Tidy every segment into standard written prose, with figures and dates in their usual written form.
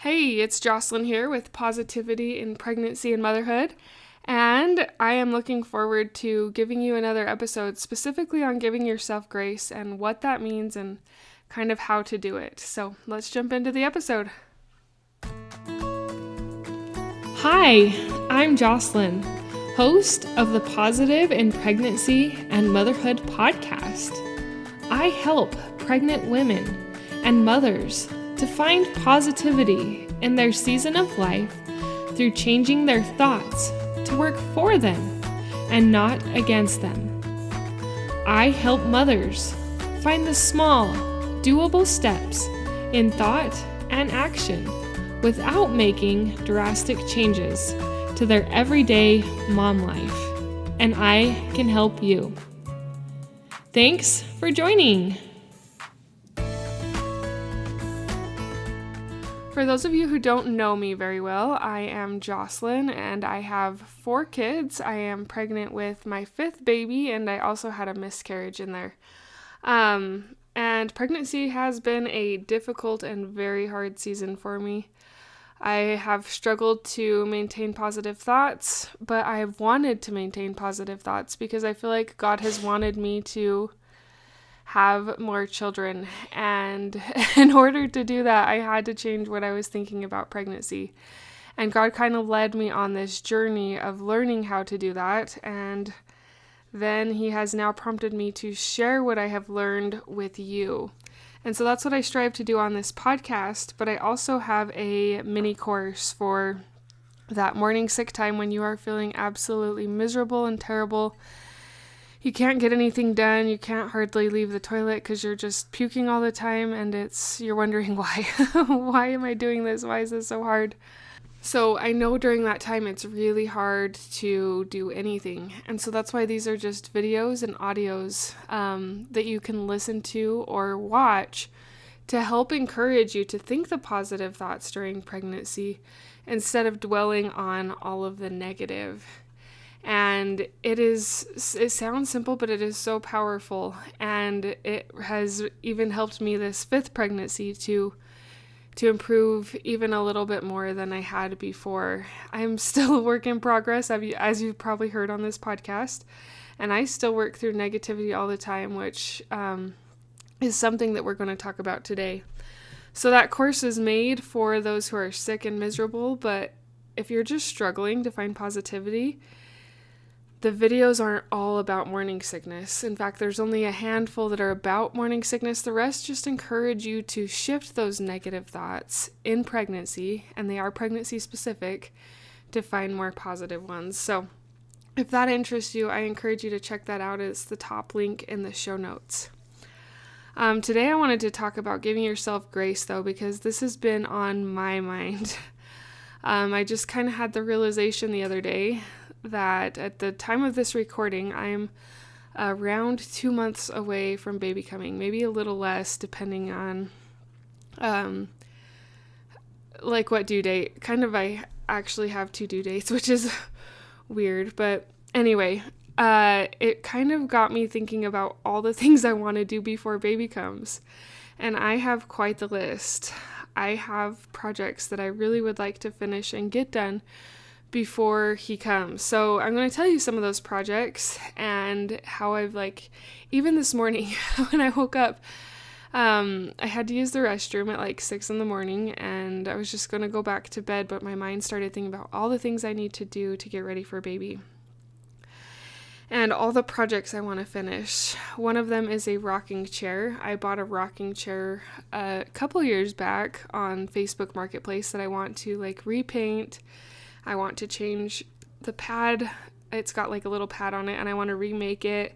Hey, it's Jocelyn here with Positivity in Pregnancy and Motherhood, and I am looking forward to giving you another episode specifically on giving yourself grace and what that means and kind of how to do it. So let's jump into the episode. Hi, I'm Jocelyn, host of the Positive in Pregnancy and Motherhood podcast. I help pregnant women and mothers to find positivity in their season of life through changing their thoughts to work for them and not against them. I help mothers find the small, doable steps in thought and action without making drastic changes to their everyday mom life, and I can help you. Thanks for joining. For those of you who don't know me very well, I am Jocelyn and I have 4 kids. I am pregnant with my 5th baby and I also had a miscarriage in there. And pregnancy has been a difficult and very hard season for me. I have struggled to maintain positive thoughts, but I have wanted to maintain positive thoughts because I feel like God has wanted me to have more children, and in order to do that, I had to change what I was thinking about pregnancy. And God kind of led me on this journey of learning how to do that, and then He has now prompted me to share what I have learned with you. And so that's what I strive to do on this podcast, but I also have a mini course for that morning sick time when you are feeling absolutely miserable and terrible. You can't get anything done, you can't hardly leave the toilet because you're just puking all the time, and you're wondering why. Why am I doing this? Why is this so hard? So I know during that time it's really hard to do anything, and so that's why these are just videos and audios that you can listen to or watch to help encourage you to think the positive thoughts during pregnancy instead of dwelling on all of the negative. And it sounds simple, but it is so powerful. And it has even helped me this 5th pregnancy to improve even a little bit more than I had before. I'm still a work in progress, as you've probably heard on this podcast. And I still work through negativity all the time, which is something that we're going to talk about today. So that course is made for those who are sick and miserable, but if you're just struggling to find positivity, the videos aren't all about morning sickness. In fact, there's only a handful that are about morning sickness. The rest just encourage you to shift those negative thoughts in pregnancy, and they are pregnancy specific, to find more positive ones. So if that interests you, I encourage you to check that out. It's the top link in the show notes. Today I wanted to talk about giving yourself grace, though, because this has been on my mind. I just kind of had the realization the other day that at the time of this recording, I'm around 2 months away from baby coming, maybe a little less depending on what due date. I actually have 2 due dates, which is weird, but anyway, it kind of got me thinking about all the things I want to do before baby comes, and I have quite the list. I have projects that I really would like to finish and get done before he comes. So I'm going to tell you some of those projects and how I've even this morning when I woke up, I had to use the restroom at 6 in the morning, and I was just going to go back to bed, but my mind started thinking about all the things I need to do to get ready for baby and all the projects I want to finish. One of them is a rocking chair. I bought a rocking chair a couple years back on Facebook Marketplace that I want to repaint. I want to change the pad. It's got a little pad on it, and I want to remake it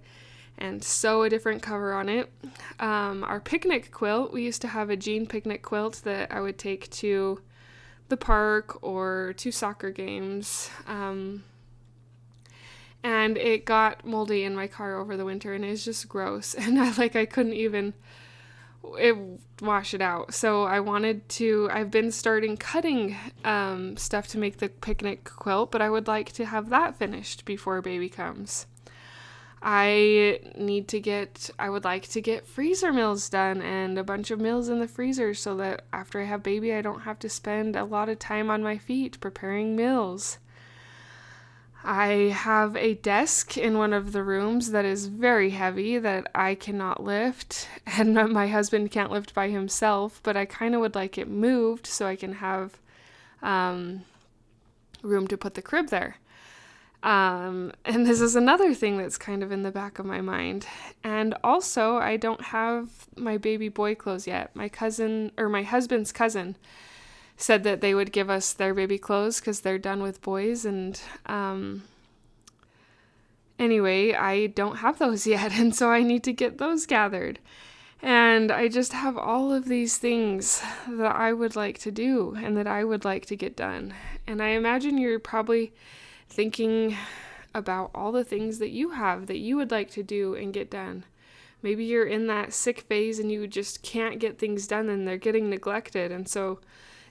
and sew a different cover on it. Our picnic quilt, we used to have a jean picnic quilt that I would take to the park or to soccer games. And it got moldy in my car over the winter, and it's just gross. And I couldn't even wash it out. So I've been starting cutting stuff to make the picnic quilt, but I would like to have that finished before baby comes. I would like to get freezer meals done and a bunch of meals in the freezer so that after I have baby, I don't have to spend a lot of time on my feet preparing meals. I have a desk in one of the rooms that is very heavy that I cannot lift, and my husband can't lift by himself, but I kind of would like it moved so I can have room to put the crib there. And this is another thing that's kind of in the back of my mind. And also, I don't have my baby boy clothes yet. My husband's cousin said that they would give us their baby clothes because they're done with boys. And anyway, I don't have those yet. And so I need to get those gathered. And I just have all of these things that I would like to do and that I would like to get done. And I imagine you're probably thinking about all the things that you have that you would like to do and get done. Maybe you're in that sick phase and you just can't get things done and they're getting neglected, and so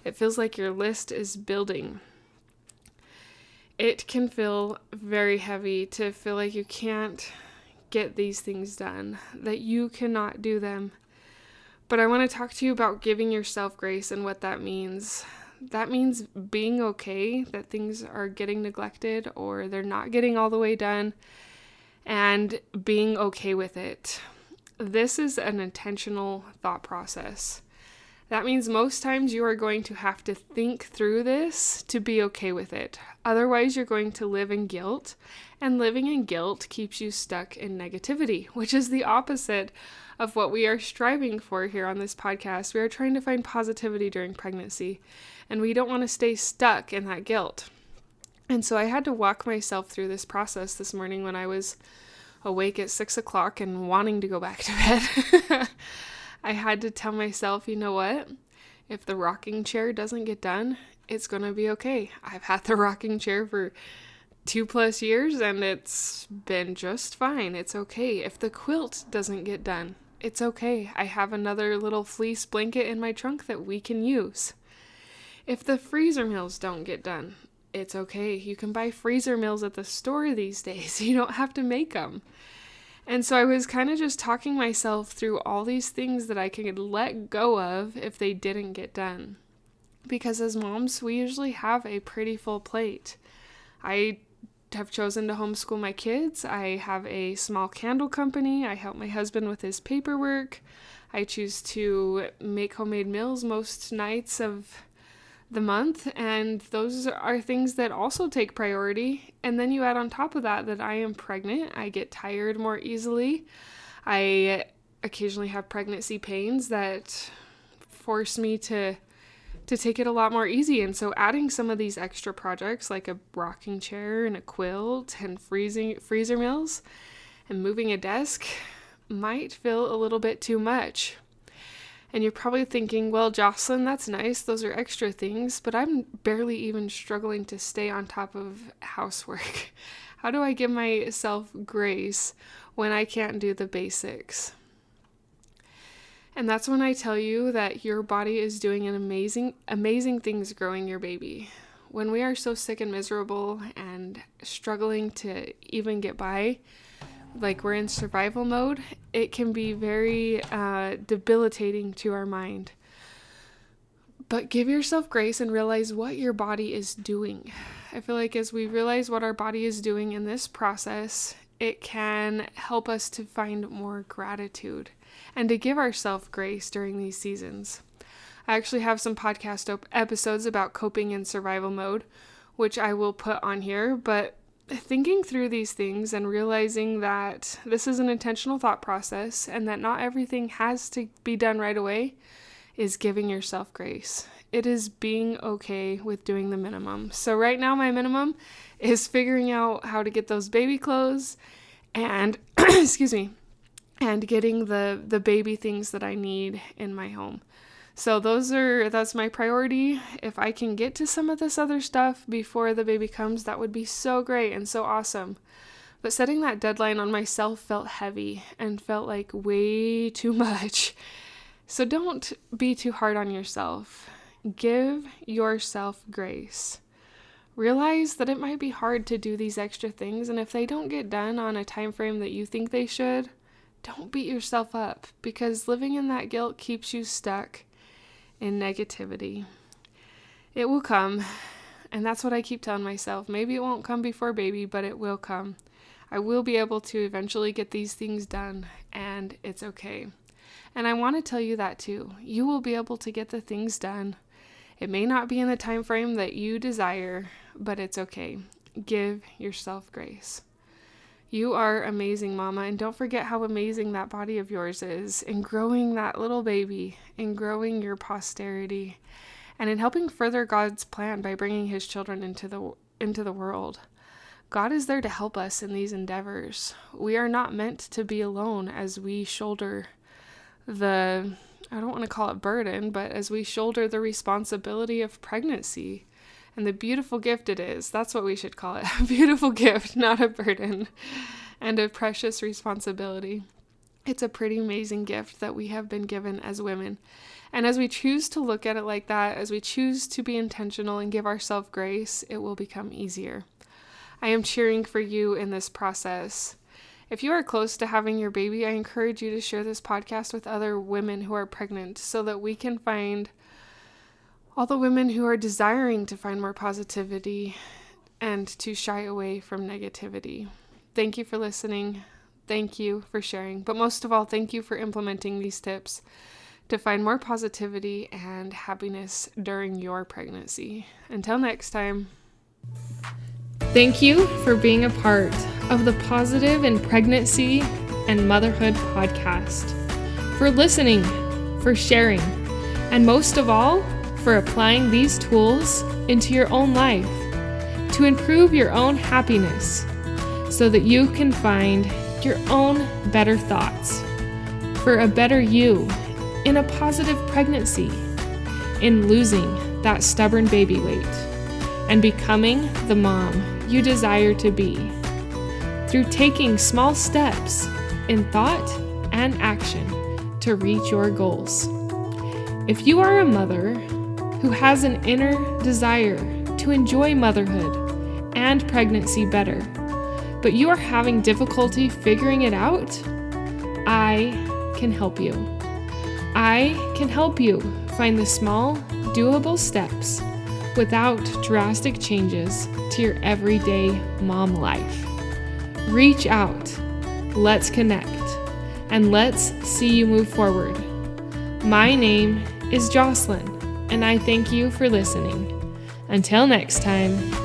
it feels like your list is building. It can feel very heavy to feel like you can't get these things done, that you cannot do them. But I want to talk to you about giving yourself grace and what that means. That means being okay that things are getting neglected or they're not getting all the way done, and being okay with it. This is an intentional thought process. That means most times you are going to have to think through this to be okay with it. Otherwise, you're going to live in guilt, and living in guilt keeps you stuck in negativity, which is the opposite of what we are striving for here on this podcast. We are trying to find positivity during pregnancy, and we don't want to stay stuck in that guilt. And so I had to walk myself through this process this morning when I was awake at 6 o'clock and wanting to go back to bed. I had to tell myself, you know what? If the rocking chair doesn't get done, it's going to be okay. I've had the rocking chair for 2+ years and it's been just fine. It's okay. If the quilt doesn't get done, it's okay. I have another little fleece blanket in my trunk that we can use. If the freezer meals don't get done, it's okay. You can buy freezer meals at the store these days. You don't have to make them. And so I was kind of just talking myself through all these things that I could let go of if they didn't get done. Because as moms, we usually have a pretty full plate. I have chosen to homeschool my kids. I have a small candle company. I help my husband with his paperwork. I choose to make homemade meals most nights of the month, and those are things that also take priority. And then you add on top of that I am pregnant. I get tired more easily. I occasionally have pregnancy pains that force me to take it a lot more easy. And so adding some of these extra projects like a rocking chair and a quilt and freezer meals and moving a desk might feel a little bit too much. And you're probably thinking, well, Jocelyn, that's nice. Those are extra things, but I'm barely even struggling to stay on top of housework. How do I give myself grace when I can't do the basics? And that's when I tell you that your body is doing an amazing things growing your baby. When we are so sick and miserable and struggling to even get by, like we're in survival mode, it can be very debilitating to our mind. But give yourself grace and realize what your body is doing. I feel like as we realize what our body is doing in this process, it can help us to find more gratitude and to give ourselves grace during these seasons. I actually have some podcast episodes about coping in survival mode, which I will put on here, but thinking through these things and realizing that this is an intentional thought process and that not everything has to be done right away is giving yourself grace. It is being okay with doing the minimum. So right now my minimum is figuring out how to get those baby clothes and and getting the baby things that I need in my home. So that's my priority. If I can get to some of this other stuff before the baby comes, that would be so great and so awesome. But setting that deadline on myself felt heavy and felt like way too much. So don't be too hard on yourself. Give yourself grace. Realize that it might be hard to do these extra things, and if they don't get done on a time frame that you think they should, don't beat yourself up, because living in that guilt keeps you stuck in negativity. It will come, and that's what I keep telling myself. Maybe it won't come before baby, but it will come. I will be able to eventually get these things done, and it's okay. And I want to tell you that too. You will be able to get the things done. It may not be in the time frame that you desire, but it's okay. Give yourself grace. You are amazing, Mama, and don't forget how amazing that body of yours is in growing that little baby, in growing your posterity, and in helping further God's plan by bringing his children into the world. God is there to help us in these endeavors. We are not meant to be alone as we shoulder I don't want to call it burden, but as we shoulder the responsibility of pregnancy and the beautiful gift it is. That's what we should call it. A beautiful gift, not a burden, and a precious responsibility. It's a pretty amazing gift that we have been given as women. And as we choose to look at it like that, as we choose to be intentional and give ourselves grace, it will become easier. I am cheering for you in this process. If you are close to having your baby, I encourage you to share this podcast with other women who are pregnant so that we can find all the women who are desiring to find more positivity and to shy away from negativity. Thank you for listening. Thank you for sharing. But most of all, thank you for implementing these tips to find more positivity and happiness during your pregnancy. Until next time. Thank you for being a part of the Positive in Pregnancy and Motherhood podcast, for listening, for sharing, and most of all, for applying these tools into your own life to improve your own happiness so that you can find your own better thoughts for a better you in a positive pregnancy, in losing that stubborn baby weight, and becoming the mom you desire to be, through taking small steps in thought and action to reach your goals. If you are a mother who has an inner desire to enjoy motherhood and pregnancy better, but you are having difficulty figuring it out, I can help you. I can help you find the small, doable steps without drastic changes to your everyday mom life. Reach out, let's connect, and let's see you move forward. My name is Jocelyn, and I thank you for listening. Until next time.